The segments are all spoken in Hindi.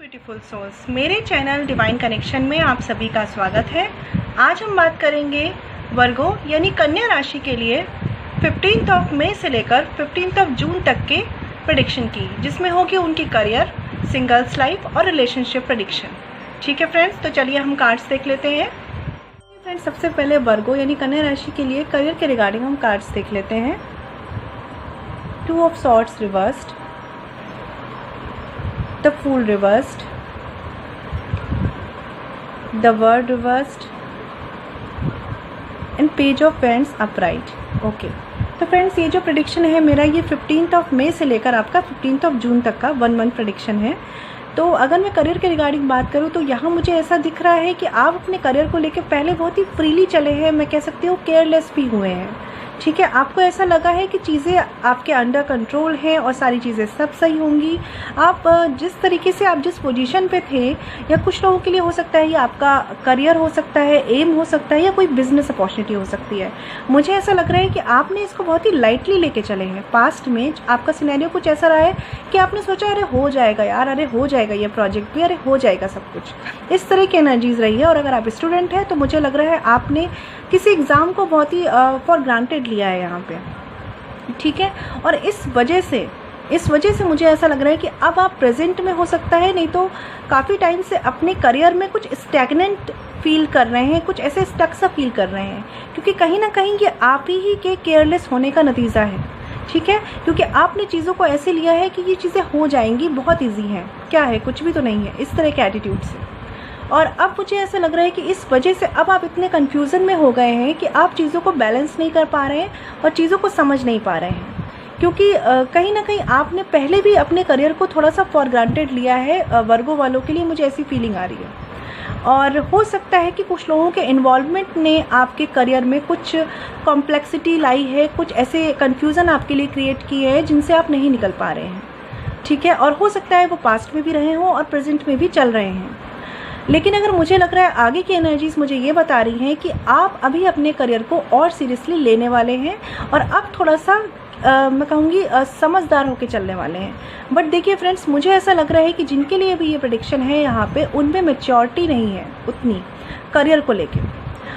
ब्यूटीफुल सोल्स, मेरे चैनल डिवाइन कनेक्शन में आप सभी का स्वागत है। आज हम बात करेंगे वर्गो यानी कन्या राशि के लिए 15 मई से लेकर 15 जून तक के प्रेडिक्शन की, जिसमें होगी उनकी करियर, सिंगल्स लाइफ और रिलेशनशिप प्रेडिक्शन। ठीक है फ्रेंड्स, तो चलिए हम कार्ड्स देख लेते हैं। फ्रेंड्स, सबसे पहले वर्गो यानी कन्या राशि के लिए करियर के रिगार्डिंग हम कार्ड्स देख लेते हैं। 2 of swords reversed, the Fool reversed, the World reversed and Page of Wands upright। Okay, तो फ्रेंड्स ये जो प्रेडिक्शन है मेरा, ये 15 मई से लेकर आपका 15 जून तक का 1 मंथ प्रेडिक्शन है। तो अगर मैं करियर के रिगार्डिंग बात करूँ तो यहाँ मुझे ऐसा दिख रहा है कि आप अपने करियर को लेकर पहले बहुत ही फ्रीली चले हैं, मैं कह सकती हूँ केयरलेस भी हुए हैं। ठीक है, आपको ऐसा लगा है कि चीज़ें आपके अंडर कंट्रोल हैं और सारी चीज़ें सब सही होंगी। आप जिस तरीके से आप जिस पोजीशन पे थे, या कुछ लोगों के लिए हो सकता है ये आपका करियर हो सकता है, एम हो सकता है, या कोई बिजनेस अपॉर्चुनिटी हो सकती है। मुझे ऐसा लग रहा है कि आपने इसको बहुत ही लाइटली लेके चले हैं। पास्ट में आपका सिनेरियो कुछ ऐसा रहा है कि आपने सोचा अरे हो जाएगा यार, अरे हो जाएगा ये प्रोजेक्ट भी, अरे हो जाएगा सब कुछ, इस तरह की एनर्जीज रही है। और अगर आप स्टूडेंट हैं तो मुझे लग रहा है आपने किसी एग्ज़ाम को बहुत ही फॉर ग्रांटेड लिया है यहाँ पे। ठीक है, और इस वजह से मुझे ऐसा लग रहा है कि अब आप प्रेजेंट में हो सकता है, नहीं तो काफ़ी टाइम से अपने करियर में कुछ स्टैग्नेंट फील कर रहे हैं, कुछ ऐसे स्टक सा फील कर रहे हैं, क्योंकि कहीं ना कहीं ये आप ही के केयरलेस होने का नतीजा है। ठीक है, क्योंकि आपने चीज़ों को ऐसे लिया है कि ये चीज़ें हो जाएंगी, बहुत ईजी हैं, क्या है, कुछ भी तो नहीं है, इस तरह के एटीट्यूड से। और अब मुझे ऐसा लग रहा है कि इस वजह से अब आप इतने कन्फ्यूज़न में हो गए हैं कि आप चीज़ों को बैलेंस नहीं कर पा रहे हैं और चीज़ों को समझ नहीं पा रहे हैं, क्योंकि कहीं ना कहीं आपने पहले भी अपने करियर को थोड़ा सा फॉर ग्रांटेड लिया है। वर्गो वालों के लिए मुझे ऐसी फीलिंग आ रही है, और हो सकता है कि कुछ लोगों के इन्वॉल्वमेंट ने आपके करियर में कुछ कॉम्प्लेक्सिटी लाई है, कुछ ऐसे कन्फ्यूज़न आपके लिए क्रिएट किए हैं जिनसे आप नहीं निकल पा रहे हैं। ठीक है, और हो सकता है वो पास्ट में भी रहे हों और प्रेजेंट में भी चल रहे हैं। लेकिन अगर मुझे लग रहा है आगे की एनर्जीज मुझे ये बता रही हैं कि आप अभी अपने करियर को और सीरियसली लेने वाले हैं, और अब थोड़ा सा मैं कहूँगी समझदार होकर चलने वाले हैं। बट देखिए फ्रेंड्स, मुझे ऐसा लग रहा है कि जिनके लिए भी ये प्रेडिक्शन है यहाँ पे, उनमें मैच्योरिटी नहीं है उतनी करियर को लेके।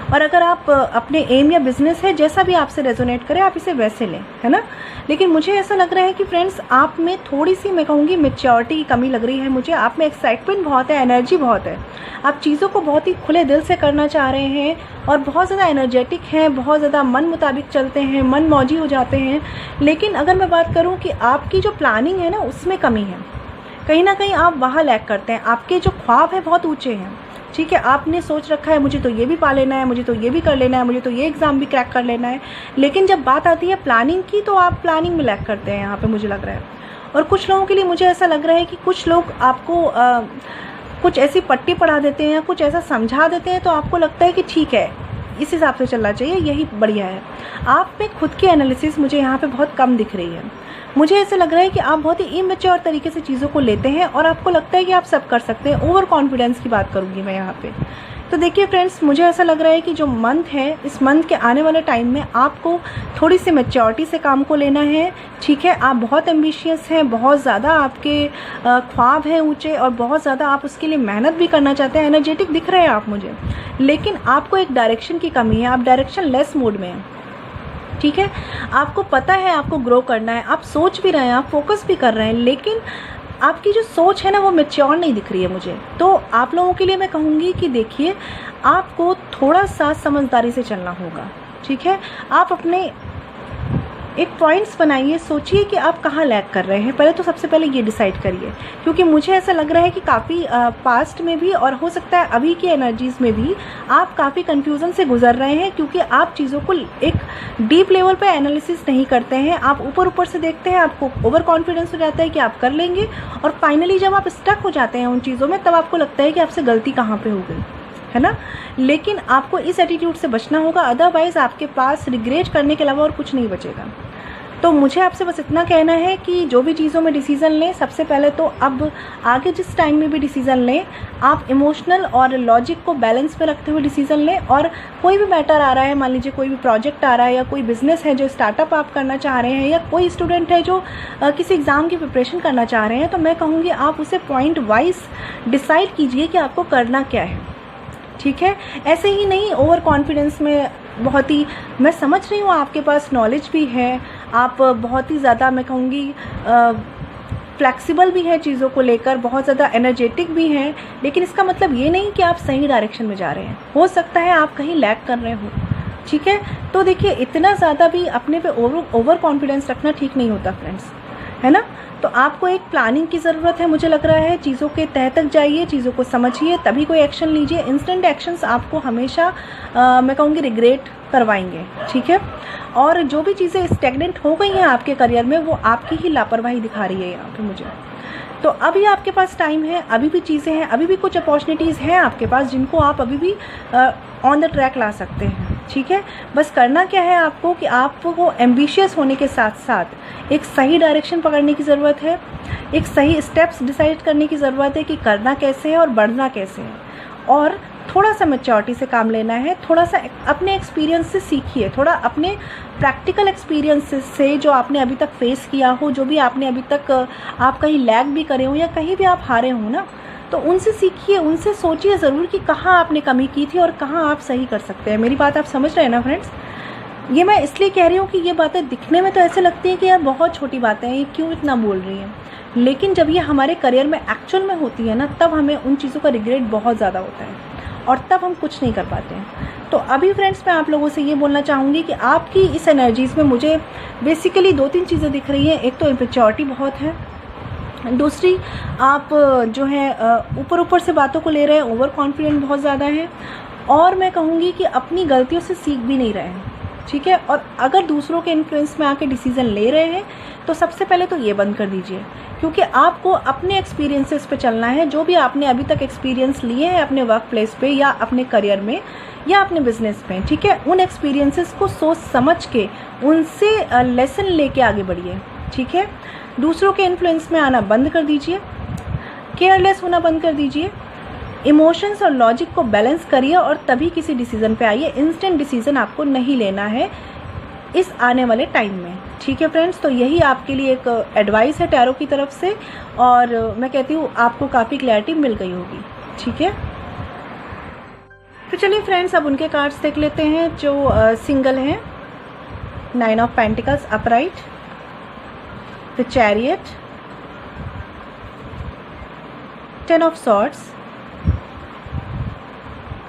और अगर आप अपने एम या बिजनेस है, जैसा भी आपसे रेजोनेट करे आप इसे वैसे लें, है ना। लेकिन मुझे ऐसा लग रहा है कि फ्रेंड्स आप में थोड़ी सी मैं कहूँगी मैच्योरिटी की कमी लग रही है मुझे। आप में एक्साइटमेंट बहुत है, एनर्जी बहुत है, आप चीज़ों को बहुत ही खुले दिल से करना चाह रहे हैं और बहुत ज़्यादा एनर्जेटिक हैं, बहुत ज़्यादा मन मुताबिक चलते हैं, मन मौजी हो जाते हैं। लेकिन अगर मैं बात करूँ कि आपकी जो प्लानिंग है ना, उसमें कमी है, कहीं ना कहीं आप वहाँ लैक करते हैं। आपके जो ख्वाब है बहुत ऊँचे हैं। ठीक है, आपने सोच रखा है मुझे तो ये भी पा लेना है, मुझे तो ये भी कर लेना है, मुझे तो ये एग्ज़ाम भी क्रैक कर लेना है। लेकिन जब बात आती है प्लानिंग की, तो आप प्लानिंग में लैक करते हैं यहाँ पे, मुझे लग रहा है। और कुछ लोगों के लिए मुझे ऐसा लग रहा है कि कुछ लोग आपको कुछ ऐसी पट्टी पढ़ा देते हैं, कुछ ऐसा समझा देते हैं, तो आपको लगता है कि ठीक है इस हिसाब से चलना चाहिए, यही बढ़िया है। आप में खुद की एनालिसिस मुझे यहाँ पे बहुत कम दिख रही है। मुझे ऐसा लग रहा है कि आप बहुत ही इमेच्योर तरीके से चीज़ों को लेते हैं और आपको लगता है कि आप सब कर सकते हैं। ओवर कॉन्फिडेंस की बात करूँगी मैं यहाँ पे। तो देखिए फ्रेंड्स, मुझे ऐसा लग रहा है कि जो मंथ है, इस मंथ के आने वाले टाइम में आपको थोड़ी सी मैच्योरिटी से काम को लेना है। ठीक है, आप बहुत एम्बिशियस हैं, बहुत ज़्यादा आपके ख्वाब हैं ऊँचे, और बहुत ज़्यादा आप उसके लिए मेहनत भी करना चाहते हैं, एनर्जेटिक दिख रहे हैं आप मुझे। लेकिन आपको एक डायरेक्शन की कमी है, आप डायरेक्शन लेस मोड में हैं। ठीक है, आपको पता है आपको ग्रो करना है, आप सोच भी रहे हैं, आप फोकस भी कर रहे हैं, लेकिन आपकी जो सोच है ना वो मैच्योर नहीं दिख रही है मुझे। तो आप लोगों के लिए मैं कहूँगी कि देखिए, आपको थोड़ा सा समझदारी से चलना होगा। ठीक है, आप अपने एक पॉइंट्स बनाइए, सोचिए कि आप कहाँ लैग कर रहे हैं। पहले तो सबसे पहले ये डिसाइड करिए, क्योंकि मुझे ऐसा लग रहा है कि काफ़ी पास्ट में भी, और हो सकता है अभी की एनर्जीज़ में भी, आप काफ़ी कन्फ्यूज़न से गुजर रहे हैं, क्योंकि आप चीज़ों को एक डीप लेवल पे एनालिसिस नहीं करते हैं। आप ऊपर ऊपर से देखते हैं, आपको ओवर कॉन्फिडेंस हो जाता है कि आप कर लेंगे, और फाइनली जब आप स्टक हो जाते हैं उन चीज़ों में, तब आपको लगता है कि आपसे गलती कहाँ पर हो गई, है ना। लेकिन आपको इस एटीट्यूड से बचना होगा, अदरवाइज़ आपके पास रिग्रेट करने के अलावा और कुछ नहीं बचेगा। तो मुझे आपसे बस इतना कहना है कि जो भी चीज़ों में डिसीज़न लें, सबसे पहले तो अब आगे जिस टाइम में भी डिसीज़न लें, आप इमोशनल और लॉजिक को बैलेंस में रखते हुए डिसीज़न लें। और कोई भी मैटर आ रहा है, मान लीजिए कोई भी प्रोजेक्ट आ रहा है या कोई बिज़नेस है जो स्टार्टअप आप करना चाह रहे हैं, या कोई स्टूडेंट है जो किसी एग्ज़ाम की प्रिपरेशन करना चाह रहे हैं, तो मैं कहूँगी आप उसे पॉइंट वाइज डिसाइड कीजिए कि आपको करना क्या है। ठीक है, ऐसे ही नहीं ओवर कॉन्फिडेंस में बहुत ही, मैं समझ रही हूँ आपके पास नॉलेज भी है, आप बहुत ही ज़्यादा मैं कहूँगी फ्लेक्सिबल भी हैं चीज़ों को लेकर, बहुत ज़्यादा एनर्जेटिक भी हैं, लेकिन इसका मतलब ये नहीं कि आप सही डायरेक्शन में जा रहे हैं। हो सकता है आप कहीं लैग कर रहे हो। ठीक है, तो देखिए इतना ज़्यादा भी अपने पे ओवर कॉन्फिडेंस रखना ठीक नहीं होता फ्रेंड्स, है ना। तो आपको एक प्लानिंग की ज़रूरत है, मुझे लग रहा है। चीज़ों के तह तक जाइए, चीज़ों को समझिए, तभी कोई एक्शन लीजिए। इंस्टेंट एक्शंस आपको हमेशा मैं कहूँगी रिग्रेट करवाएंगे। ठीक है, और जो भी चीज़ें स्टैग्नेंट हो गई हैं आपके करियर में, वो आपकी ही लापरवाही दिखा रही है यहाँ पे मुझे। तो अभी आपके पास टाइम है, अभी भी चीज़ें हैं, अभी भी कुछ अपॉर्चुनिटीज़ हैं आपके पास जिनको आप अभी भी ऑन द ट्रैक ला सकते हैं। ठीक है, बस करना क्या है आपको कि आपको एम्बिशियस होने के साथ साथ एक सही डायरेक्शन पकड़ने की ज़रूरत है, एक सही स्टेप्स डिसाइड करने की ज़रूरत है कि करना कैसे है और बढ़ना कैसे है, और थोड़ा सा मैच्योरिटी से काम लेना है। थोड़ा सा अपने एक्सपीरियंस से सीखिए, थोड़ा अपने प्रैक्टिकल एक्सपीरियंस से जो आपने अभी तक फेस किया हो, जो भी आपने अभी तक आप कहीं लैग भी करे हो या कहीं भी आप हारे हो ना, तो उनसे सीखिए, उनसे सोचिए ज़रूर कि कहाँ आपने कमी की थी और कहाँ आप सही कर सकते हैं। मेरी बात आप समझ रहे हैं ना फ्रेंड्स। ये मैं इसलिए कह रही हूँ कि ये बातें दिखने में तो ऐसे लगती हैं कि यार बहुत छोटी बातें हैं, ये क्यों इतना बोल रही हैं, लेकिन जब ये हमारे करियर में एक्चुअल में होती है ना, तब हमें उन चीज़ों का रिग्रेट बहुत ज़्यादा होता है और तब हम कुछ नहीं कर पाते हैं। तो अभी फ्रेंड्स मैं आप लोगों से ये बोलना चाहूँगी कि आपकी इस एनर्जीज़ में मुझे बेसिकली 2-3 चीज़ें दिख रही हैं। एक तो इम्पैच्योरिटी बहुत है, दूसरी आप जो है ऊपर ऊपर से बातों को ले रहे हैं, ओवर कॉन्फिडेंट बहुत ज़्यादा है, और मैं कहूँगी कि अपनी गलतियों से सीख भी नहीं रहे हैं। ठीक है, और अगर दूसरों के इन्फ्लुएंस में आके डिसीज़न ले रहे हैं तो सबसे पहले तो ये बंद कर दीजिए, क्योंकि आपको अपने एक्सपीरियंसेस पे चलना है। जो भी आपने अभी तक एक्सपीरियंस लिए हैं अपने वर्क प्लेस पे या अपने करियर में या अपने बिजनेस में, ठीक है, उन एक्सपीरियंसेस को सोच समझ के उनसे लेसन लेके आगे बढ़िए। ठीक है, दूसरों के इन्फ्लुएंस में आना बंद कर दीजिए, केयरलेस होना बंद कर दीजिए, इमोशंस और लॉजिक को बैलेंस करिए और तभी किसी डिसीज़न पे आइए। इंस्टेंट डिसीज़न आपको नहीं लेना है इस आने वाले टाइम में। ठीक है फ्रेंड्स, तो यही आपके लिए एक एडवाइस है टैरो की तरफ से, और मैं कहती हूँ आपको काफ़ी क्लैरिटी मिल गई होगी। ठीक है, तो चलिए फ्रेंड्स अब उनके कार्ड्स देख लेते हैं जो सिंगल हैं। 9 of pentacles upright, the chariot, 10 of swords,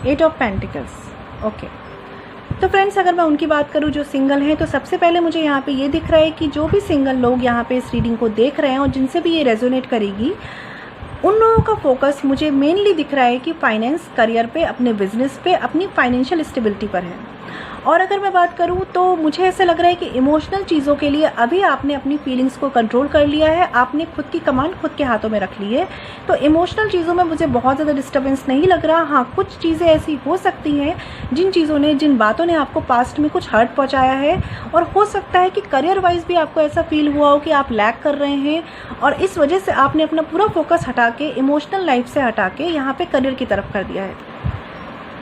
8 of pentacles. Okay, तो फ्रेंड्स अगर मैं उनकी बात करूं जो सिंगल हैं, तो सबसे पहले मुझे यहाँ पे ये दिख रहा है कि जो भी सिंगल लोग यहाँ पे इस रीडिंग को देख रहे हैं और जिनसे भी ये रेजोनेट करेगी, उन लोगों का फोकस मुझे मेनली दिख रहा है कि फाइनेंस, करियर पे, अपने बिजनेस पे, अपनी फाइनेंशियल स्टेबिलिटी पर है। और अगर मैं बात करूं तो मुझे ऐसा लग रहा है कि इमोशनल चीज़ों के लिए अभी आपने अपनी फीलिंग्स को कंट्रोल कर लिया है, आपने खुद की कमांड खुद के हाथों में रख ली है। तो इमोशनल चीज़ों में मुझे बहुत ज़्यादा डिस्टर्बेंस नहीं लग रहा। हाँ, कुछ चीज़ें ऐसी हो सकती हैं जिन चीज़ों ने, जिन बातों ने आपको पास्ट में कुछ हर्ट पहुँचाया है, और हो सकता है कि करियर वाइज भी आपको ऐसा फील हुआ हो कि आप लैग कर रहे हैं और इस वजह से आपने अपना पूरा फोकस हटा के, इमोशनल लाइफ से हटा के यहाँ पे करियर की तरफ कर दिया है।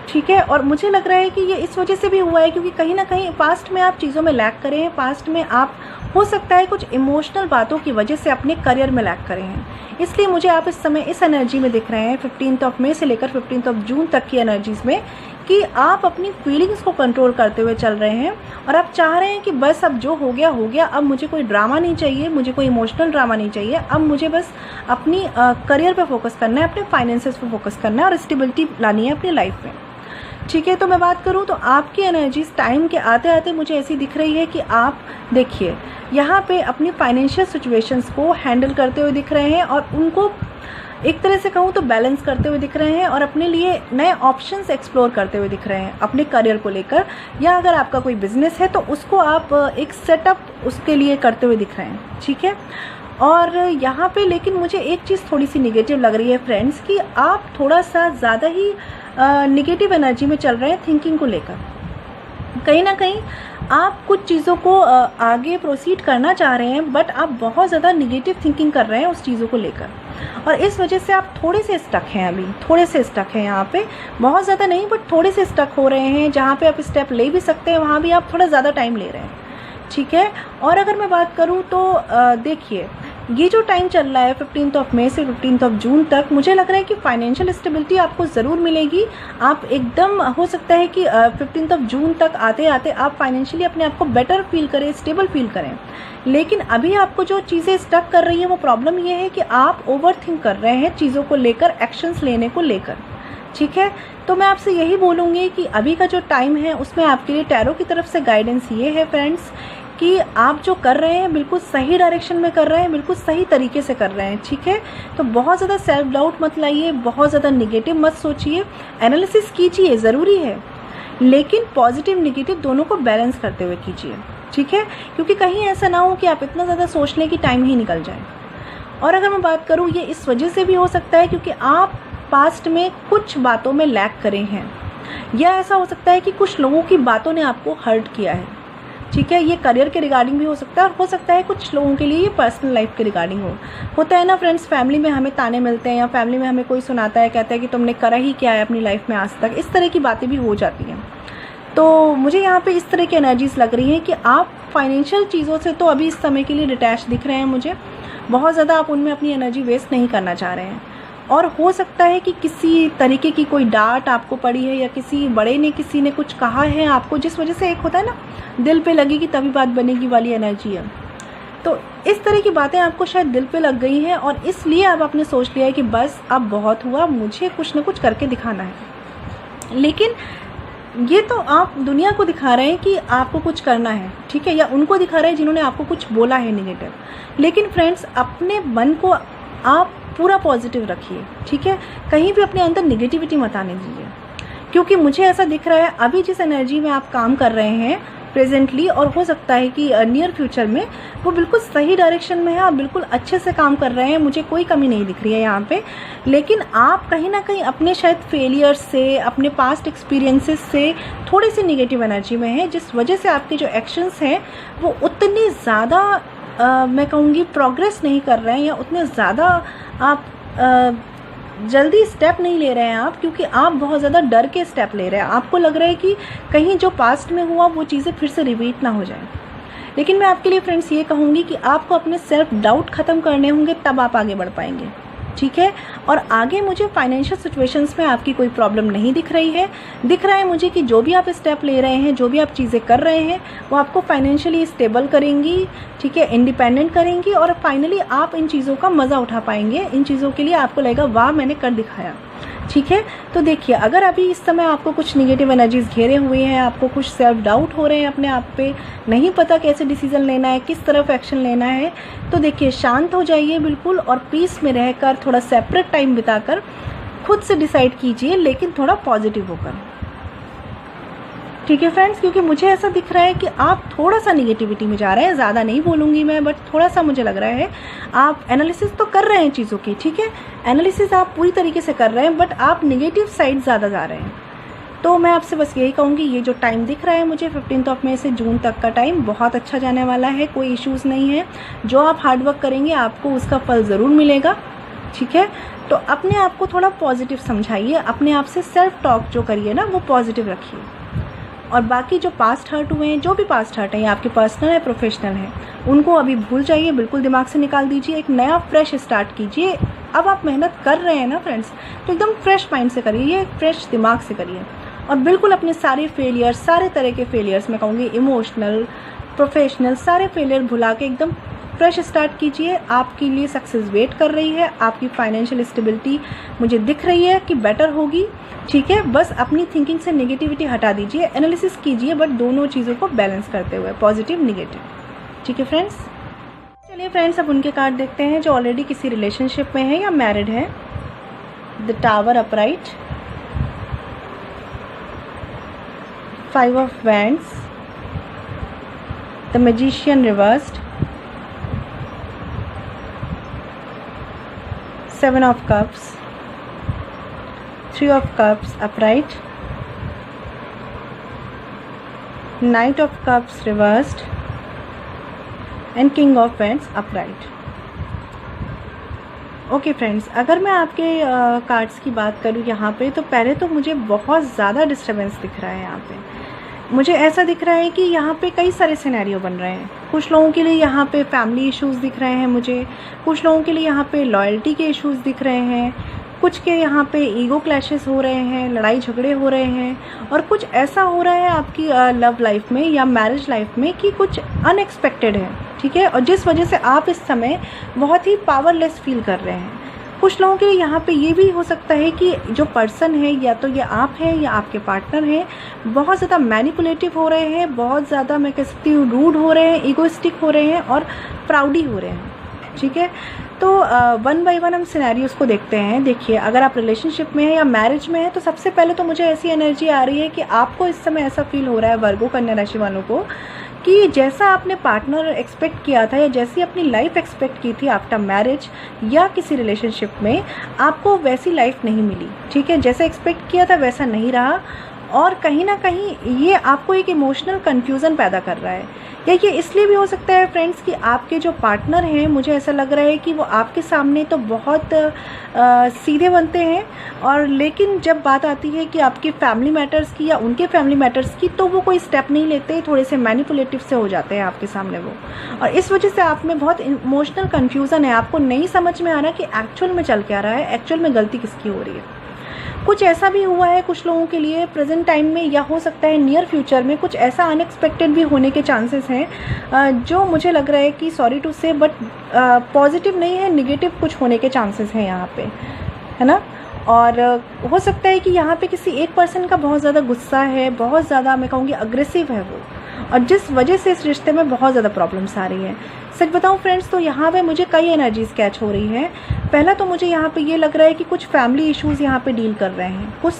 ठीक है, और मुझे लग रहा है कि ये इस वजह से भी हुआ है क्योंकि कहीं ना कहीं पास्ट में आप चीज़ों में लैग करे हैं, पास्ट में आप हो सकता है कुछ इमोशनल बातों की वजह से अपने करियर में लैग करे हैं। इसलिए मुझे आप इस समय इस एनर्जी में दिख रहे हैं 15 मई से लेकर 15 जून तक की एनर्जीज़ में, कि आप अपनी फीलिंग्स को कंट्रोल करते हुए चल रहे हैं और आप चाह रहे हैं कि बस अब जो हो गया, अब मुझे कोई ड्रामा नहीं चाहिए, मुझे कोई इमोशनल ड्रामा नहीं चाहिए, अब मुझे बस अपनी करियर पे फोकस करना है, अपने फाइनेंसेस पे फोकस करना है और स्टेबिलिटी लानी है अपनी लाइफ में। ठीक है, तो मैं बात करूं तो आपकी एनर्जीज टाइम के आते आते मुझे ऐसी दिख रही है कि आप देखिए यहाँ पे अपनी फाइनेंशियल सिचुएशंस को हैंडल करते हुए दिख रहे हैं और उनको एक तरह से कहूँ तो बैलेंस करते हुए दिख रहे हैं और अपने लिए नए ऑप्शंस एक्सप्लोर करते हुए दिख रहे हैं अपने करियर को लेकर, या अगर आपका कोई बिजनेस है तो उसको आप एक सेटअप उसके लिए करते हुए दिख रहे हैं। ठीक है, और यहाँ पे लेकिन मुझे एक चीज़ थोड़ी सी निगेटिव लग रही है फ्रेंड्स, कि आप थोड़ा सा ज़्यादा ही निगेटिव एनर्जी में चल रहे हैं थिंकिंग को लेकर। कहीं ना कहीं आप कुछ चीज़ों को आगे प्रोसीड करना चाह रहे हैं, बट आप बहुत ज़्यादा निगेटिव थिंकिंग कर रहे हैं उस चीज़ों को लेकर, और इस वजह से आप थोड़े से स्टक हैं, अभी थोड़े से स्टक हैं यहाँ पे, बहुत ज़्यादा नहीं बट थोड़े से स्टक हो रहे हैं। जहाँ पे आप स्टेप ले भी सकते हैं वहाँ भी आप थोड़ा ज़्यादा टाइम ले रहे हैं, ठीक है। और अगर मैं बात करूँ तो देखिए, ये जो टाइम चल रहा है 15 मई से 15 जून तक, मुझे लग रहा है कि फाइनेंशियल स्टेबिलिटी आपको ज़रूर मिलेगी। आप एकदम, हो सकता है कि 15 जून तक आते आते आप फाइनेंशियली अपने आप को बेटर फील करें, स्टेबल फील करें। लेकिन अभी आपको जो चीज़ें स्टक कर रही हैं वो प्रॉब्लम ये है कि आप ओवर थिंक कर रहे हैं चीज़ों को लेकर, एक्शंस लेने को लेकर, ठीक है। तो मैं आपसे यही बोलूँगी कि अभी का जो टाइम है उसमें आपके लिए टैरो की तरफ से गाइडेंस ये है फ्रेंड्स, कि आप जो कर रहे हैं बिल्कुल सही डायरेक्शन में कर रहे हैं, बिल्कुल सही तरीके से कर रहे हैं, ठीक है। तो बहुत ज़्यादा सेल्फ डाउट मत लाइए, बहुत ज़्यादा निगेटिव मत सोचिए, एनालिसिस कीजिए, ज़रूरी है, लेकिन पॉजिटिव निगेटिव दोनों को बैलेंस करते हुए कीजिए, ठीक है। क्योंकि कहीं ऐसा ना हो कि आप इतना ज़्यादा सोच लें कि टाइम ही निकल जाए। और अगर मैं बात करूँ, ये इस वजह से भी हो सकता है क्योंकि आप पास्ट में कुछ बातों में लैक करे हैं, या ऐसा हो सकता है कि कुछ लोगों की बातों ने आपको हर्ट किया है, ठीक है। ये करियर के रिगार्डिंग भी हो सकता है, और हो सकता है कुछ लोगों के लिए ये पर्सनल लाइफ के रिगार्डिंग होता है ना फ्रेंड्स। फैमिली में हमें ताने मिलते हैं, या फैमिली में हमें कोई सुनाता है, कहता है कि तुमने करा ही क्या है अपनी लाइफ में आज तक, इस तरह की बातें भी हो जाती हैं। तो मुझे यहाँ पे इस तरह की एनर्जीज लग रही हैं कि आप फाइनेंशियल चीज़ों से तो अभी इस समय के लिए डिटैच दिख रहे हैं मुझे, बहुत ज़्यादा आप उनमें अपनी एनर्जी वेस्ट नहीं करना चाह रहे हैं। और हो सकता है कि किसी तरीके की कोई डांट आपको पड़ी है, या किसी बड़े ने, किसी ने कुछ कहा है आपको, जिस वजह से एक होता है ना दिल पे लगेगी तभी बात बनेगी वाली एनर्जी है। तो इस तरह की बातें आपको शायद दिल पे लग गई हैं, और इसलिए अब आपने सोच लिया है कि बस अब बहुत हुआ, मुझे कुछ ना कुछ करके दिखाना है। लेकिन ये तो आप दुनिया को दिखा रहे हैं कि आपको कुछ करना है, ठीक है, या उनको दिखा रहे हैं जिन्होंने आपको कुछ बोला है नेगेटिव। लेकिन फ्रेंड्स, अपने मन को आप पूरा पॉजिटिव रखिए, ठीक है। कहीं भी अपने अंदर नेगेटिविटी मत आने दीजिए, क्योंकि मुझे ऐसा दिख रहा है अभी जिस एनर्जी में आप काम कर रहे हैं प्रेजेंटली, और हो सकता है कि नियर फ्यूचर में वो बिल्कुल सही डायरेक्शन में है, आप बिल्कुल अच्छे से काम कर रहे हैं, मुझे कोई कमी नहीं दिख रही है यहाँ पे। लेकिन आप कहीं ना कहीं अपने शायद फेलियर से, अपने पास्ट एक्सपीरियंसेस से थोड़ी सी निगेटिव एनर्जी में है, जिस वजह से आपके जो एक्शंस हैं वो उतनी ज़्यादा मैं कहूँगी प्रोग्रेस नहीं कर रहे हैं, या उतने ज़्यादा आप जल्दी स्टेप नहीं ले रहे हैं आप, क्योंकि आप बहुत ज़्यादा डर के स्टेप ले रहे हैं। आपको लग रहा है कि कहीं जो पास्ट में हुआ वो चीज़ें फिर से रिपीट ना हो जाए। लेकिन मैं आपके लिए फ्रेंड्स ये कहूँगी कि आपको अपने सेल्फ डाउट ख़त्म करने होंगे, तब आप आगे बढ़ पाएंगे, ठीक है। और आगे मुझे फाइनेंशियल सिचुएशंस में आपकी कोई प्रॉब्लम नहीं दिख रही है। दिख रहा है मुझे कि जो भी आप स्टेप ले रहे हैं, जो भी आप चीज़ें कर रहे हैं, वो आपको फाइनेंशियली स्टेबल करेंगी, ठीक है, इंडिपेंडेंट करेंगी, और फाइनली आप इन चीज़ों का मज़ा उठा पाएंगे। इन चीज़ों के लिए आपको लगेगा वाह मैंने कर दिखाया, ठीक है। तो देखिए, अगर अभी इस समय आपको कुछ निगेटिव एनर्जीज घेरे हुए हैं, आपको कुछ सेल्फ डाउट हो रहे हैं अपने आप पे, नहीं पता कैसे डिसीजन लेना है, किस तरफ एक्शन लेना है, तो देखिए शांत हो जाइए बिल्कुल, और पीस में रहकर थोड़ा सेपरेट टाइम बिताकर खुद से डिसाइड कीजिए, लेकिन थोड़ा पॉजिटिव होकर, ठीक है फ्रेंड्स। क्योंकि मुझे ऐसा दिख रहा है कि आप थोड़ा सा निगेटिविटी में जा रहे हैं, ज़्यादा नहीं बोलूँगी मैं, बट थोड़ा सा मुझे लग रहा है। आप एनालिसिस तो कर रहे हैं चीज़ों की, ठीक है, एनालिसिस आप पूरी तरीके से कर रहे हैं, बट आप निगेटिव साइड ज़्यादा जा रहे हैं। तो मैं आपसे बस यही कहूँगी, ये जो टाइम दिख रहा है मुझे 15 मई से जून तक का टाइम बहुत अच्छा जाने वाला है, कोई इश्यूज़ नहीं है। जो आप हार्डवर्क करेंगे आपको उसका फल ज़रूर मिलेगा, ठीक है। तो अपने आप को थोड़ा पॉजिटिव समझाइए, अपने आप से सेल्फ टॉक जो करिए ना वो पॉजिटिव रखिए। और बाकी जो पास्ट हर्ट हुए हैं, जो भी पास्ट हर्ट हैं, आपके पर्सनल है प्रोफेशनल है, उनको अभी भूल जाइए, बिल्कुल दिमाग से निकाल दीजिए, एक नया फ्रेश स्टार्ट कीजिए। अब आप मेहनत कर रहे हैं ना फ्रेंड्स, तो एकदम फ्रेश माइंड से करिए, ये फ्रेश दिमाग से करिए, और बिल्कुल अपने सारे फेलियर्स, सारे तरह के फेलियर्स, मैं कहूँगी इमोशनल, प्रोफेशनल, सारे फेलियर भुला के एकदम फ्रेश स्टार्ट कीजिए। आपके लिए सक्सेस वेट कर रही है, आपकी फाइनेंशियल स्टेबिलिटी मुझे दिख रही है कि बेटर होगी, ठीक है। बस अपनी थिंकिंग से नेगेटिविटी हटा दीजिए, एनालिसिस कीजिए, बट दोनों चीज़ों को बैलेंस करते हुए, पॉजिटिव निगेटिव, ठीक है फ्रेंड्स। चलिए फ्रेंड्स, अब उनके कार्ड देखते हैं जो ऑलरेडी किसी रिलेशनशिप में है या मैरिड है। The tower upright, 5 of wands, the magician reversed, 7 of cups, 3 of cups upright, night of cups reversed and king of paints upright. Okay friends, अगर मैं आपके कार्ड्स की बात करूँ यहाँ पे, तो पहले तो मुझे बहुत ज़्यादा डिस्टर्बेंस दिख रहा है यहाँ पे। मुझे ऐसा दिख रहा है कि यहाँ पे कई सारे सिनेरियो बन रहे हैं। कुछ लोगों के लिए यहाँ पे फैमिली इश्यूज़ दिख रहे हैं मुझे, कुछ लोगों के लिए यहाँ पे लॉयल्टी के इश्यूज़ दिख रहे हैं, कुछ के यहाँ पे ईगो क्लैशेस हो रहे हैं, लड़ाई झगड़े हो रहे हैं, और कुछ ऐसा हो रहा है आपकी लव लाइफ में या मैरिज लाइफ में कि कुछ अनएक्सपेक्टेड है, ठीक है, और जिस वजह से आप इस समय बहुत ही पावरलेस फील कर रहे हैं। कुछ लोगों के लिए यहाँ पे ये भी हो सकता है कि जो पर्सन है, या तो ये आप हैं या आपके पार्टनर हैं, बहुत ज़्यादा मैनिपुलेटिव हो रहे हैं, बहुत ज़्यादा मैं कह सकती हूँ रूड हो रहे हैं, ईगोइस्टिक हो रहे हैं और प्राउडी हो रहे हैं, ठीक है। तो वन बाय वन हम सिनेरियोज़ को देखते हैं। देखिए, अगर आप रिलेशनशिप में हैं या मैरिज में हैं, तो सबसे पहले तो मुझे ऐसी एनर्जी आ रही है कि आपको इस समय ऐसा फील हो रहा है, वर्गो कन्या राशि वालों को, कि जैसा आपने पार्टनर एक्सपेक्ट किया था या जैसी अपनी लाइफ एक्सपेक्ट की थी आफ्टर मैरिज या किसी रिलेशनशिप में, आपको वैसी लाइफ नहीं मिली, ठीक है। जैसा एक्सपेक्ट किया था वैसा नहीं रहा, और कहीं ना कहीं ये आपको एक इमोशनल कन्फ्यूज़न पैदा कर रहा है। या ये इसलिए भी हो सकता है फ्रेंड्स कि आपके जो पार्टनर हैं, मुझे ऐसा लग रहा है कि वो आपके सामने तो बहुत सीधे बनते हैं, और लेकिन जब बात आती है कि आपकी फैमिली मैटर्स की या उनके फैमिली मैटर्स की, तो वो कोई स्टेप नहीं लेते, थोड़े से मैनिपुलेटिव से हो जाते हैं आपके सामने वो। और इस वजह से आप में बहुत इमोशनल कन्फ्यूज़न है, आपको नहीं समझ में आ रहा कि एक्चुअल में चल क्या रहा है, एक्चुअल में गलती किसकी हो रही है। कुछ ऐसा भी हुआ है कुछ लोगों के लिए प्रेजेंट टाइम में, या हो सकता है नियर फ्यूचर में कुछ ऐसा अनएक्सपेक्टेड भी होने के चांसेस हैं, जो मुझे लग रहा है कि सॉरी टू से बट पॉजिटिव नहीं है, निगेटिव कुछ होने के चांसेस हैं यहाँ पे, है ना। और हो सकता है कि यहाँ पे किसी एक पर्सन का बहुत ज़्यादा गुस्सा है, बहुत ज़्यादा मैं कहूँगी अग्रेसिव है वो, और जिस वजह से इस रिश्ते में बहुत ज़्यादा प्रॉब्लम्स आ रही है। सच बताऊँ फ्रेंड्स, तो यहाँ पे मुझे कई एनर्जीज़ कैच हो रही हैं। पहला तो मुझे यहाँ पे ये लग रहा है कि कुछ फैमिली इश्यूज़ यहाँ पे डील कर रहे हैं, कुछ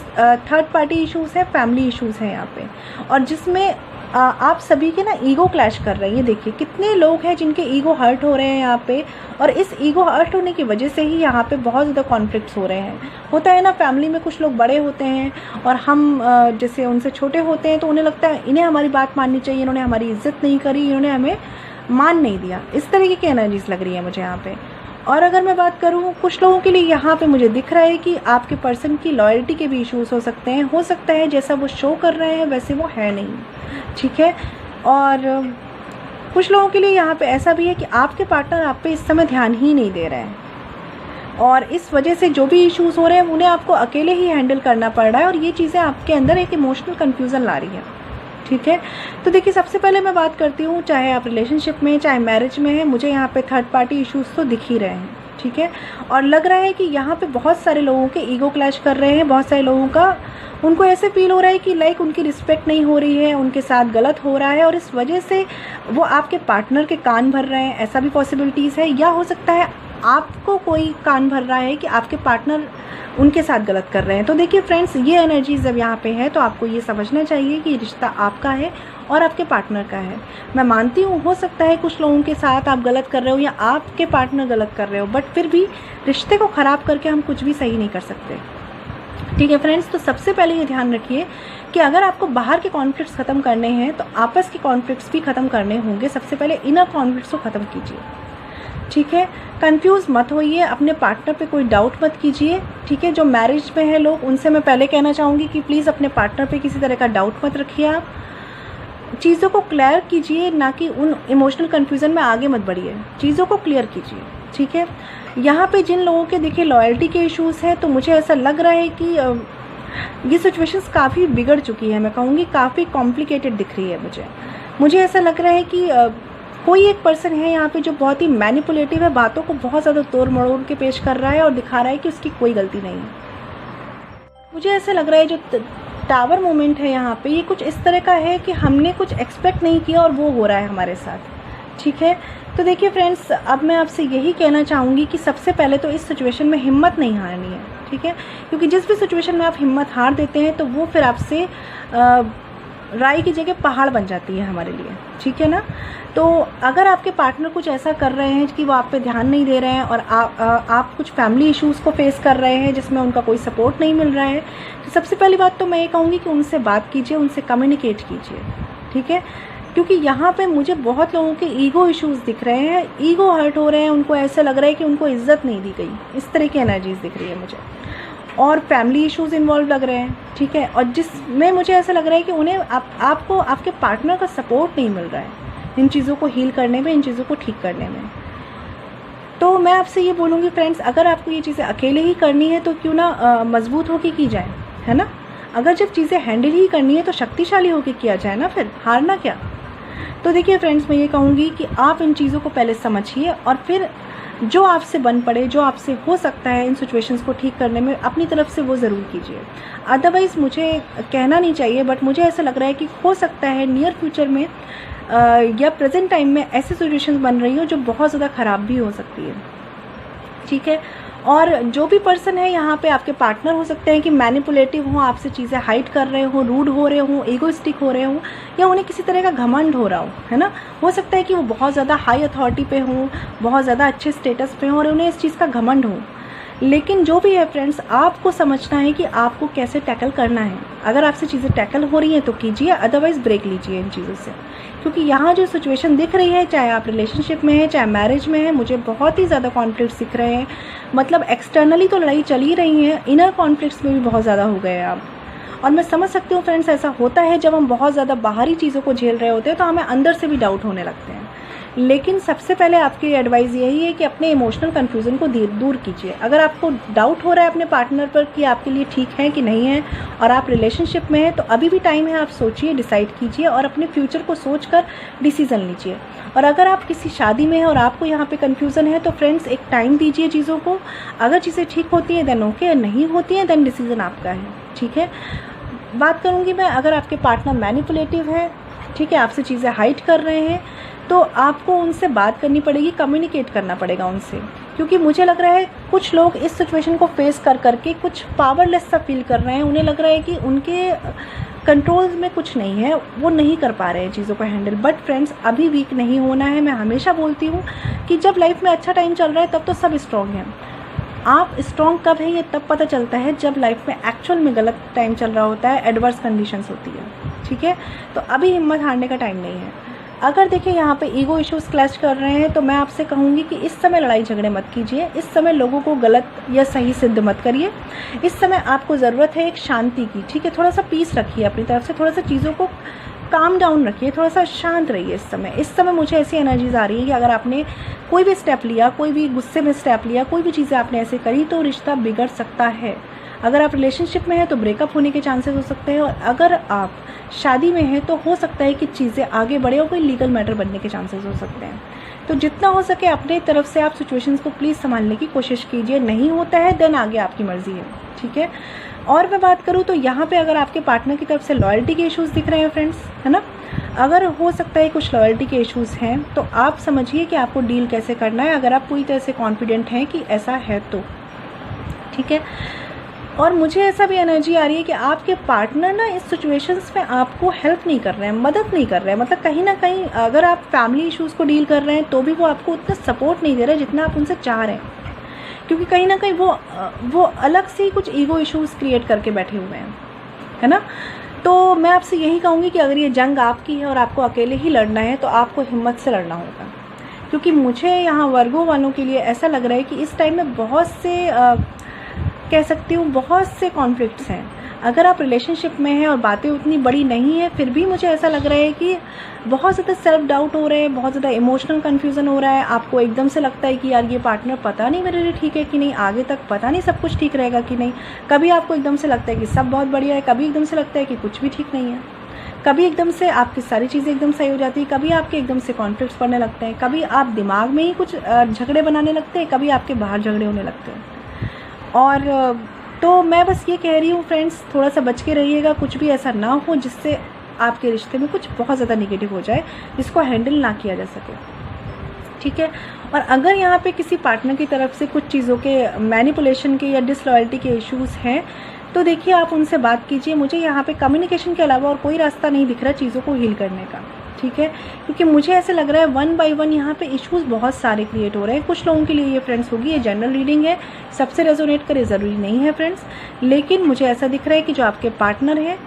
थर्ड पार्टी इश्यूज़ हैं, फैमिली इश्यूज़ हैं यहाँ पे, और जिसमें आप सभी के ना ईगो क्लैश कर रहे हैं। ये देखिए कितने लोग हैं जिनके ईगो हर्ट हो रहे हैं यहाँ पे, और इस ईगो हर्ट होने की वजह से ही यहाँ पे बहुत ज़्यादा कॉन्फ्लिक्ट्स हो रहे हैं। होता है ना, फैमिली में कुछ लोग बड़े होते हैं और हम जैसे उनसे छोटे होते हैं, तो उन्हें लगता है इन्हें हमारी बात माननी चाहिए, इन्होंने हमारी इज्जत नहीं करी, इन्होंने हमें मान नहीं दिया। इस तरीके की एनर्जीज लग रही है मुझे यहाँ पे। और अगर मैं बात करूँ, कुछ लोगों के लिए यहाँ पे मुझे दिख रहा है कि आपके पर्सन की लॉयल्टी के भी इश्यूज़ हो सकते हैं। हो सकता है जैसा वो शो कर रहे हैं वैसे वो है नहीं, ठीक है। और कुछ लोगों के लिए यहाँ पे ऐसा भी है कि आपके पार्टनर आप पे इस समय ध्यान ही नहीं दे रहे हैं, और इस वजह से जो भी इश्यूज़ हो रहे हैं उन्हें आपको अकेले ही हैंडल करना पड़ रहा है, और ये चीज़ें आपके अंदर एक इमोशनल कन्फ्यूज़न ला रही है, ठीक है। तो देखिए, सबसे पहले मैं बात करती हूँ, चाहे आप रिलेशनशिप में चाहे मैरिज में हैं, मुझे यहाँ पे थर्ड पार्टी इश्यूज़ तो दिख ही रहे हैं, ठीक है। और लग रहा है कि यहाँ पे बहुत सारे लोगों के ईगो क्लैश कर रहे हैं, बहुत सारे लोगों का उनको ऐसे फील हो रहा है कि लाइक उनकी रिस्पेक्ट नहीं हो रही है, उनके साथ गलत हो रहा है, और इस वजह से वो आपके पार्टनर के कान भर रहे हैं, ऐसा भी पॉसिबिलिटीज़ है। या हो सकता है आपको कोई कान भर रहा है कि आपके पार्टनर उनके साथ गलत कर रहे हैं। तो देखिए फ्रेंड्स, ये एनर्जीज जब यहाँ पे है तो आपको ये समझना चाहिए कि रिश्ता आपका है और आपके पार्टनर का है। मैं मानती हूँ हो सकता है कुछ लोगों के साथ आप गलत कर रहे हो या आपके पार्टनर गलत कर रहे हो, बट फिर भी रिश्ते को ख़राब करके हम कुछ भी सही नहीं कर सकते, ठीक है फ्रेंड्स। तो सबसे पहले ये ध्यान रखिए कि अगर आपको बाहर के कॉन्फ्लिक्ट्स ख़त्म करने हैं तो आपस के कॉन्फ्लिक्ट्स भी ख़त्म करने होंगे। सबसे पहले इनर कॉन्फ्लिक्ट्स को ख़त्म कीजिए, ठीक है। कंफ्यूज मत होइए, अपने पार्टनर पे कोई डाउट मत कीजिए, ठीक है। जो मैरिज में है लोग, उनसे मैं पहले कहना चाहूँगी कि प्लीज़ अपने पार्टनर पे किसी तरह का डाउट मत रखिए। आप चीज़ों को क्लियर कीजिए, ना कि उन इमोशनल कन्फ्यूज़न में आगे मत बढ़िए, चीज़ों को क्लियर कीजिए, ठीक है। यहाँ पे जिन लोगों के देखिए लॉयल्टी के इश्यूज़ हैं, तो मुझे ऐसा लग रहा है कि ये सिचुएशंस काफ़ी बिगड़ चुकी है, मैं कहूँगी काफ़ी कॉम्प्लिकेटेड दिख रही है मुझे ऐसा लग रहा है कि कोई एक पर्सन है यहाँ पे जो बहुत ही मैनिपुलेटिव है, बातों को बहुत ज़्यादा तोड़ मरोड़ के पेश कर रहा है और दिखा रहा है कि उसकी कोई गलती नहीं है। मुझे ऐसा लग रहा है जो टावर मोमेंट है यहाँ पे, ये कुछ इस तरह का है कि हमने कुछ एक्सपेक्ट नहीं किया और वो हो रहा है हमारे साथ, ठीक है। तो देखिए फ्रेंड्स, अब मैं आपसे यही कहना चाहूँगी कि सबसे पहले तो इस सिचुएशन में हिम्मत नहीं हारनी है, ठीक है। क्योंकि जिस भी सिचुएशन में आप हिम्मत हार देते हैं तो वो फिर आपसे राई की जगह पहाड़ बन जाती है हमारे लिए, ठीक है ना। तो अगर आपके पार्टनर कुछ ऐसा कर रहे हैं कि वो आप पे ध्यान नहीं दे रहे हैं और आप कुछ फैमिली इश्यूज़ को फेस कर रहे हैं जिसमें उनका कोई सपोर्ट नहीं मिल रहा है, तो सबसे पहली बात तो मैं ये कहूँगी कि उनसे बात कीजिए, उनसे कम्युनिकेट कीजिए, ठीक है, क्योंकि यहाँ पे मुझे बहुत लोगों के ईगो इश्यूज़ दिख रहे हैं, ईगो हर्ट हो रहे हैं, उनको ऐसा लग रहा है कि उनको इज्जत नहीं दी गई, इस तरह की एनर्जीज दिख रही है मुझे। और फैमिली इश्यूज़ इन्वॉल्व लग रहे हैं, ठीक है, और जिसमें मुझे ऐसा लग रहा है कि उन्हें आपको आपके पार्टनर का सपोर्ट नहीं मिल रहा है इन चीज़ों को हील करने में, इन चीज़ों को ठीक करने में। तो मैं आपसे ये बोलूँगी फ्रेंड्स, अगर आपको ये चीज़ें अकेले ही करनी है तो क्यों ना मजबूत होकर की जाए, है ना। अगर जब चीज़ें हैंडल ही करनी है तो शक्तिशाली होकर किया जाए ना, फिर हारना क्या। तो देखिए फ्रेंड्स, मैं ये कहूँगी कि आप इन चीज़ों को पहले समझिए और फिर जो आपसे बन पड़े, जो आपसे हो सकता है इन सिचुएशंस को ठीक करने में, अपनी तरफ से वो ज़रूर कीजिए। अदरवाइज़ मुझे कहना नहीं चाहिए, बट मुझे ऐसा लग रहा है कि हो सकता है नियर फ्यूचर में या प्रेजेंट टाइम में ऐसी सिचुएशंस बन रही हो जो बहुत ज़्यादा ख़राब भी हो सकती है, ठीक है। और जो भी पर्सन है यहाँ पे आपके पार्टनर हो सकते हैं कि मैनिपुलेटिव हों, आपसे चीज़ें हाइड कर रहे हों, रूड हो रहे हों, ईगोइस्टिक हो रहे हों, या उन्हें किसी तरह का घमंड हो रहा हो, है ना। हो सकता है कि वो बहुत ज़्यादा हाई अथॉरिटी पे हों, बहुत ज़्यादा अच्छे स्टेटस पे हों और उन्हें इस चीज़ का घमंड हो। लेकिन जो भी है फ्रेंड्स, आपको समझना है कि आपको कैसे टैकल करना है। अगर आपसे चीज़ें टैकल हो रही हैं तो कीजिए, अदरवाइज़ ब्रेक लीजिए इन चीज़ों से। क्योंकि यहाँ जो सिचुएशन दिख रही है, चाहे आप रिलेशनशिप में हैं, चाहे मैरिज में है, मुझे बहुत ही ज़्यादा कॉन्फ्लिक्ट्स दिख रहे हैं। मतलब एक्सटर्नली तो लड़ाई चल ही रही है, इनर कॉन्फ्लिक्ट्स में भी बहुत ज़्यादा हो गए हैं आप। और मैं समझ सकती हूँ फ्रेंड्स, ऐसा होता है जब हम बहुत ज़्यादा बाहरी चीज़ों को झेल रहे होते हैं तो हमें अंदर से भी डाउट होने लगते हैं। लेकिन सबसे पहले आपकी एडवाइस यही है कि अपने इमोशनल कन्फ्यूज़न को दूर कीजिए। अगर आपको डाउट हो रहा है अपने पार्टनर पर कि आपके लिए ठीक है कि नहीं है और आप रिलेशनशिप में हैं, तो अभी भी टाइम है, आप सोचिए, डिसाइड कीजिए और अपने फ्यूचर को सोचकर डिसीज़न लीजिए। और अगर आप किसी शादी में हैं और आपको यहाँ पे कन्फ्यूज़न है तो फ्रेंड्स एक टाइम दीजिए चीज़ों को। अगर चीज़ें ठीक होती हैं देन ओके, नहीं होती हैं देन डिसीज़न आपका है, ठीक है। बात करूँगी मैं, अगर आपके पार्टनर मैनिपुलेटिव है, ठीक है, आपसे चीज़ें हाइड कर रहे हैं, तो आपको उनसे बात करनी पड़ेगी, कम्युनिकेट करना पड़ेगा उनसे। क्योंकि मुझे लग रहा है कुछ लोग इस सिचुएशन को फेस कर करके कुछ पावरलेस सा फील कर रहे हैं। उन्हें लग रहा है कि उनके कंट्रोल में कुछ नहीं है, वो नहीं कर पा रहे हैं चीज़ों को हैंडल। बट फ्रेंड्स, अभी वीक नहीं होना है। मैं हमेशा बोलती हूँ कि जब लाइफ में अच्छा टाइम चल रहा है तब तो सब स्ट्रॉन्ग हैं। आप स्ट्रॉन्ग कब है ये तब पता चलता है जब लाइफ में एक्चुअल में गलत टाइम चल रहा होता है, एडवर्स कंडीशंस होती है, ठीक है। तो अभी हिम्मत हारने का टाइम नहीं है। अगर देखिए यहाँ पे ईगो इश्यूज़ क्लैश कर रहे हैं तो मैं आपसे कहूँगी कि इस समय लड़ाई झगड़े मत कीजिए, इस समय लोगों को गलत या सही सिद्ध मत करिए। इस समय आपको ज़रूरत है एक शांति की, ठीक है। थोड़ा सा पीस रखिए अपनी तरफ से, थोड़ा सा चीज़ों को काम डाउन रखिए, थोड़ा सा शांत रहिए इस समय मुझे ऐसी एनर्जीज आ रही है कि अगर आपने कोई भी स्टेप लिया, कोई भी गुस्से में स्टेप लिया, कोई भी चीज़ें आपने ऐसे करी तो रिश्ता बिगड़ सकता है। अगर आप रिलेशनशिप में हैं तो ब्रेकअप होने के चांसेस हो सकते हैं, और अगर आप शादी में हैं तो हो सकता है कि चीज़ें आगे बढ़े और कोई लीगल मैटर बनने के चांसेस हो सकते हैं। तो जितना हो सके अपने तरफ से आप सिचुएशंस को प्लीज़ संभालने की कोशिश कीजिए। नहीं होता है देन आगे आपकी मर्ज़ी है, ठीक है। और मैं बात करूँ तो यहाँ पे अगर आपके पार्टनर की तरफ से लॉयल्टी के इश्यूज़ दिख रहे हैं फ्रेंड्स, है ना, अगर हो सकता है कुछ लॉयल्टी के इश्यूज़ हैं तो आप समझिए कि आपको डील कैसे करना है, अगर आप पूरी तरह से कॉन्फिडेंट हैं कि ऐसा है तो, ठीक है। और मुझे ऐसा भी एनर्जी आ रही है कि आपके पार्टनर ना इस सिचुएशंस में आपको हेल्प नहीं कर रहे हैं, मदद नहीं कर रहे हैं। मतलब कहीं ना कहीं अगर आप फैमिली इश्यूज़ को डील कर रहे हैं तो भी वो आपको उतना सपोर्ट नहीं दे रहे जितना आप उनसे चाह रहे हैं, क्योंकि कहीं ना कहीं वो अलग से ही कुछ ईगो इश्यूज़ क्रिएट करके बैठे हुए हैं, है ना। तो मैं आपसे यही कहूँगी कि अगर ये जंग आपकी है और आपको अकेले ही लड़ना है तो आपको हिम्मत से लड़ना होगा, क्योंकि मुझे यहाँ वर्गो वालों के लिए ऐसा लग रहा है कि इस टाइम में बहुत से कह सकती हूँ बहुत से कॉन्फ्लिक्ट्स हैं। अगर आप रिलेशनशिप में हैं और बातें उतनी बड़ी नहीं है, फिर भी मुझे ऐसा लग रहा है कि बहुत ज़्यादा सेल्फ डाउट हो रहे हैं, बहुत ज़्यादा इमोशनल कन्फ्यूज़न हो रहा है। आपको एकदम से लगता है कि यार ये पार्टनर पता नहीं मेरे लिए ठीक है कि नहीं, आगे तक पता नहीं सब कुछ ठीक रहेगा कि नहीं। कभी आपको एकदम से लगता है कि सब बहुत बढ़िया है, कभी एकदम से लगता है कि कुछ भी ठीक नहीं है, कभी एकदम से आपकी सारी चीज़ें एकदम सही हो जाती है, कभी आपके एकदम से कॉन्फ्लिक्ट्स पड़ने लगते हैं, कभी आप दिमाग में ही कुछ झगड़े बनाने लगते हैं, कभी आपके बाहर झगड़े होने लगते हैं। और तो मैं बस ये कह रही हूँ फ्रेंड्स, थोड़ा सा बच के रहिएगा, कुछ भी ऐसा ना हो जिससे आपके रिश्ते में कुछ बहुत ज़्यादा नेगेटिव हो जाए, जिसको हैंडल ना किया जा सके, ठीक है। और अगर यहाँ पे किसी पार्टनर की तरफ से कुछ चीज़ों के मैनिपुलेशन के या डिसलॉयल्टी के इश्यूज़ हैं तो देखिए आप उनसे बात कीजिए। मुझे यहाँ पे कम्युनिकेशन के अलावा और कोई रास्ता नहीं दिख रहा चीज़ों को हील करने का, ठीक है। क्योंकि मुझे ऐसे लग रहा है 1 बाय 1 यहाँ पे इश्यूज़ बहुत सारे क्रिएट हो रहे हैं। कुछ लोगों के लिए ये फ्रेंड्स होगी, ये जनरल रीडिंग है, सबसे रेजोनेट करे ज़रूरी नहीं है फ्रेंड्स। लेकिन मुझे ऐसा दिख रहा है कि जो आपके पार्टनर है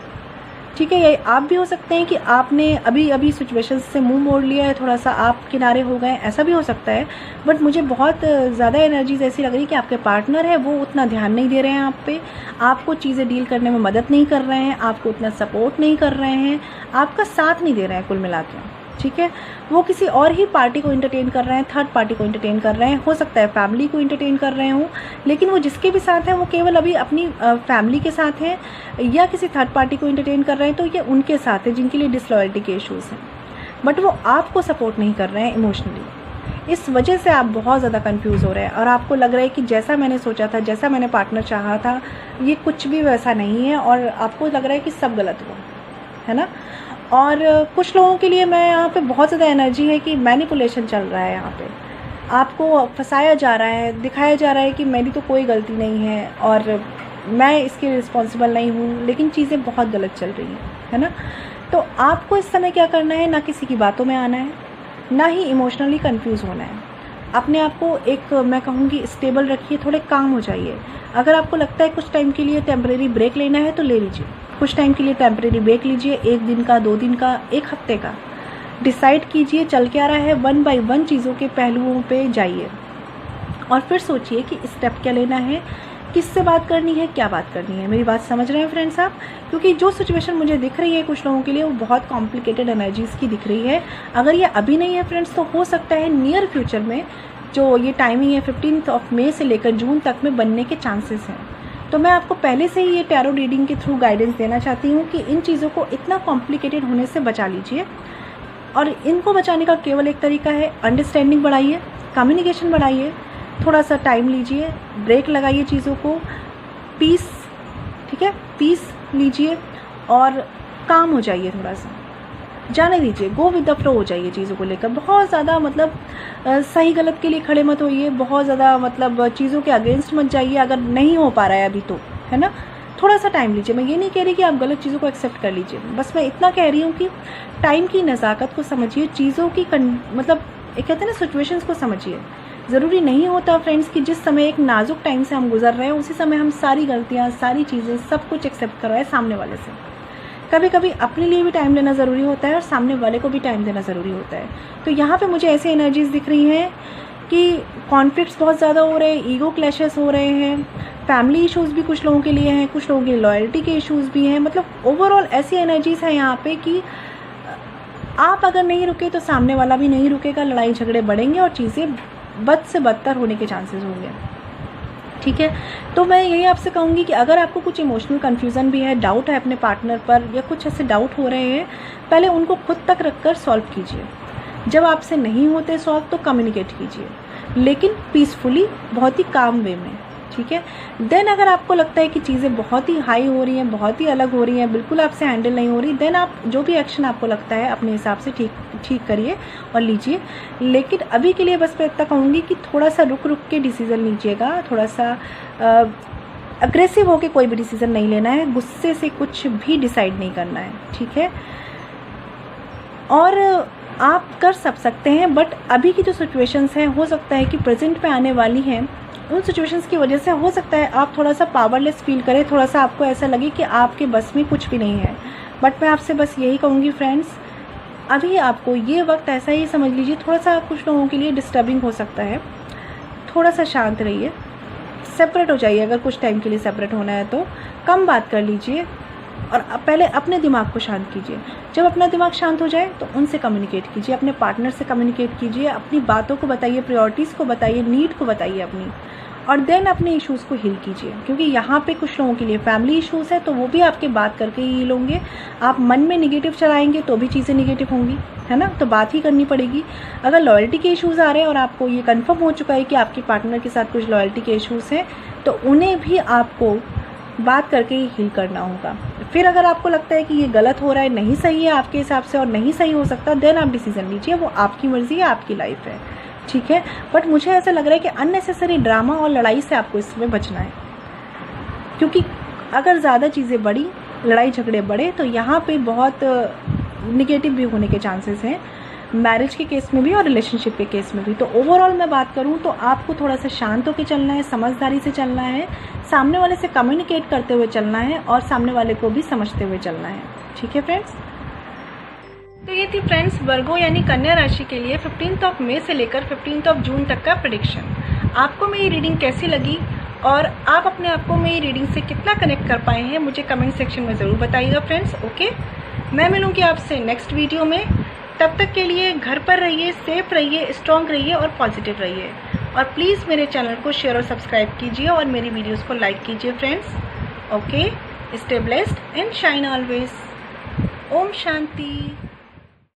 ठीक है। ये आप भी हो सकते हैं कि आपने अभी अभी सिचुएशन से मुंह मोड़ लिया है, थोड़ा सा आप किनारे हो गए, ऐसा भी हो सकता है। बट मुझे बहुत ज़्यादा एनर्जीज ऐसी लग रही है कि आपके पार्टनर है वो उतना ध्यान नहीं दे रहे हैं आप पे, आपको चीज़ें डील करने में मदद नहीं कर रहे हैं, आपको उतना सपोर्ट नहीं कर रहे हैं, आपका साथ नहीं दे रहे हैं कुल मिला के। ठीक है, वो किसी और ही पार्टी को एंटरटेन कर रहे हैं, थर्ड पार्टी को एंटरटेन कर रहे हैं, हो सकता है फैमिली को एंटरटेन कर रहे हों, लेकिन वो जिसके भी साथ हैं वो केवल अभी अपनी फैमिली के साथ हैं या किसी थर्ड पार्टी को एंटरटेन कर रहे हैं, तो ये उनके साथ है जिनके लिए डिसलॉयल्टी के इश्यूज़ हैं। बट वो आपको सपोर्ट नहीं कर रहे हैं इमोशनली। इस वजह से आप बहुत ज़्यादा कंफ्यूज हो रहे हैं और आपको लग रहा है कि जैसा मैंने सोचा था, जैसा मैंने पार्टनर चाहा था, ये कुछ भी वैसा नहीं है और आपको लग रहा है कि सब गलत हुआ है ना। और कुछ लोगों के लिए मैं यहाँ पे बहुत ज़्यादा एनर्जी है कि मैनिपुलेशन चल रहा है, यहाँ पे आपको फंसाया जा रहा है, दिखाया जा रहा है कि मेरी तो कोई गलती नहीं है और मैं इसके रिस्पॉन्सिबल नहीं हूँ, लेकिन चीज़ें बहुत गलत चल रही हैं, है ना। तो आपको इस समय क्या करना है, ना किसी की बातों में आना है, ना ही इमोशनली कंफ्यूज होना है। अपने आप को एक मैं कहूँगी स्टेबल रखिए, थोड़े काम हो जाइए। अगर आपको लगता है कुछ टाइम के लिए टेम्परेरी ब्रेक लेना है तो ले लीजिए, कुछ टाइम के लिए टेम्परेरी ब्रेक लीजिए, 1 दिन का, 2 दिन का, 1 हफ्ते का। डिसाइड कीजिए चल क्या रहा है, 1 बाय 1 चीज़ों के पहलुओं पे जाइए और फिर सोचिए कि स्टेप क्या लेना है, किससे बात करनी है, क्या बात करनी है। मेरी बात समझ रहे हैं फ्रेंड्स आप? क्योंकि जो सिचुएशन मुझे दिख रही है कुछ लोगों के लिए वो बहुत कॉम्प्लिकेटेड एनर्जीज़ की दिख रही है। अगर ये अभी नहीं है फ्रेंड्स तो हो सकता है नियर फ्यूचर में, जो ये टाइमिंग है 15 मई से लेकर जून तक में बनने के चांसेस हैं। तो मैं आपको पहले से ही ये टैरो रीडिंग के थ्रू गाइडेंस देना चाहती हूँ कि इन चीज़ों को इतना कॉम्प्लिकेटेड होने से बचा लीजिए। और इनको बचाने का केवल एक तरीका है, अंडरस्टैंडिंग बढ़ाइए, कम्युनिकेशन बढ़ाइए, थोड़ा सा टाइम लीजिए, ब्रेक लगाइए चीज़ों को, पीस, ठीक है, पीस लीजिए और काम हो जाइए, थोड़ा सा जाने दीजिए, गो विद द फ्लो हो जाइए चीज़ों को लेकर। बहुत ज़्यादा मतलब सही गलत के लिए खड़े मत होइए, बहुत ज़्यादा मतलब चीज़ों के अगेंस्ट मत जाइए अगर नहीं हो पा रहा है अभी तो, है ना। थोड़ा सा टाइम लीजिए। मैं ये नहीं कह रही कि आप गलत चीज़ों को एक्सेप्ट कर लीजिए, बस मैं इतना कह रही हूँ कि टाइम की नज़ाकत को समझिए, चीज़ों की मतलब एक कहते हैं ना सिचुएशंस को समझिए। ज़रूरी नहीं होता फ्रेंड्स कि जिस समय एक नाजुक टाइम से हम गुजर रहे हैं उसी समय हम सारी गलतियाँ, सारी चीज़ें, सब कुछ एक्सेप्ट करवाएं सामने वाले से। कभी कभी अपने लिए भी टाइम लेना ज़रूरी होता है और सामने वाले को भी टाइम देना ज़रूरी होता है। तो यहाँ पे मुझे ऐसी एनर्जीज़ दिख रही हैं कि कॉन्फ्लिक्ट्स बहुत ज़्यादा हो रहे हैं, ईगो क्लैशेस हो रहे हैं, फैमिली इश्यूज़ भी कुछ लोगों के लिए हैं, कुछ लोगों की लॉयल्टी के इश्यूज़ भी हैं। मतलब ओवरऑल ऐसी एनर्जीज़ हैं यहाँ पे कि आप अगर नहीं रुके तो सामने वाला भी नहीं रुकेगा, लड़ाई झगड़े बढ़ेंगे और चीज़ें बद से बदतर होने के चांसेस होंगे। ठीक है, तो मैं यही आपसे कहूँगी कि अगर आपको कुछ इमोशनल कन्फ्यूज़न भी है, डाउट है अपने पार्टनर पर या कुछ ऐसे डाउट हो रहे हैं, पहले उनको खुद तक रखकर सॉल्व कीजिए। जब आपसे नहीं होते सॉल्व तो कम्युनिकेट कीजिए, लेकिन पीसफुली, बहुत ही काम वे में। ठीक है, देन अगर आपको लगता है कि चीज़ें बहुत ही हाई हो रही हैं, बहुत ही अलग हो रही हैं, बिल्कुल आपसे हैंडल नहीं हो रही, देन आप जो भी एक्शन आपको लगता है अपने हिसाब से ठीक करिए और लीजिए। लेकिन अभी के लिए बस मैं इतना कहूँगी कि थोड़ा सा रुक के डिसीज़न लीजिएगा, थोड़ा सा अग्रेसिव होकर कोई भी डिसीज़न नहीं लेना है, गुस्से से कुछ भी डिसाइड नहीं करना है। ठीक है, और आप कर सब सकते हैं, बट अभी की जो सिचुएशंस हैं हो सकता है कि प्रेजेंट में आने वाली हैं, उन सिचुएशंस की वजह से हो सकता है आप थोड़ा सा पावरलेस फील करें, थोड़ा सा आपको ऐसा लगे कि आपके बस में कुछ भी नहीं है। बट मैं आपसे बस यही कहूँगी फ्रेंड्स, अभी आपको ये वक्त ऐसा ही समझ लीजिए, थोड़ा सा कुछ लोगों के लिए डिस्टर्बिंग हो सकता है, थोड़ा सा शांत रहिए, सेपरेट हो जाइए। अगर कुछ टाइम के लिए सेपरेट होना है तो कम बात कर लीजिए और पहले अपने दिमाग को शांत कीजिए। जब अपना दिमाग शांत हो जाए तो उनसे कम्युनिकेट कीजिए, अपने पार्टनर से कम्युनिकेट कीजिए, अपनी बातों को बताइए, प्रायोरिटीज़ को बताइए, नीड को बताइए अपनी, और देन अपने इश्यूज़ को हील कीजिए। क्योंकि यहाँ पे कुछ लोगों के लिए फैमिली इश्यूज़ है तो वो भी आपके बात करके ही हील होंगे। आप मन में निगेटिव चलाएंगे तो भी चीज़ें निगेटिव होंगी, है ना, तो बात ही करनी पड़ेगी। अगर लॉयल्टी के इश्यूज़ आ रहे हैं और आपको ये कंफर्म हो चुका है कि आपके पार्टनर के साथ कुछ लॉयल्टी के इश्यूज़ हैं तो उन्हें भी आपको बात करके ही हील करना होगा। फिर अगर आपको लगता है कि ये गलत हो रहा है, नहीं सही है आपके हिसाब से और नहीं सही हो सकता, देन आप डिसीज़न लीजिए, वो आपकी मर्ज़ी है, आपकी लाइफ है। ठीक है, बट मुझे ऐसा लग रहा है कि अननेसेसरी ड्रामा और लड़ाई से आपको इसमें बचना है, क्योंकि अगर ज़्यादा चीज़ें बढ़ी, लड़ाई झगड़े बढ़े तो यहाँ पे बहुत निगेटिव भी होने के चांसेस हैं। मैरिज के केस में भी और रिलेशनशिप के केस में भी। तो ओवरऑल मैं बात करूँ तो आपको थोड़ा सा शांत होकर चलना है, समझदारी से चलना है, सामने वाले से कम्युनिकेट करते हुए चलना है और सामने वाले को भी समझते हुए चलना है। ठीक है फ्रेंड्स, तो ये थी फ्रेंड्स वर्गो यानी कन्या राशि के लिए 15 मई से लेकर 15 जून तक का प्रेडिक्शन। आपको मेरी रीडिंग कैसी लगी और आप अपने आप को मेरी रीडिंग से कितना कनेक्ट कर पाए हैं मुझे कमेंट सेक्शन में ज़रूर बताइएगा फ्रेंड्स। ओके, मैं मिलूँगी आपसे नेक्स्ट वीडियो में। तब तक के लिए घर पर रहिए, सेफ रहिए, स्ट्रॉन्ग रहिए और पॉजिटिव रहिए। और प्लीज़ मेरे चैनल को शेयर और सब्सक्राइब कीजिए और मेरी वीडियोस को लाइक कीजिए friends. Okay, stay blessed and shine always. Om Shanti.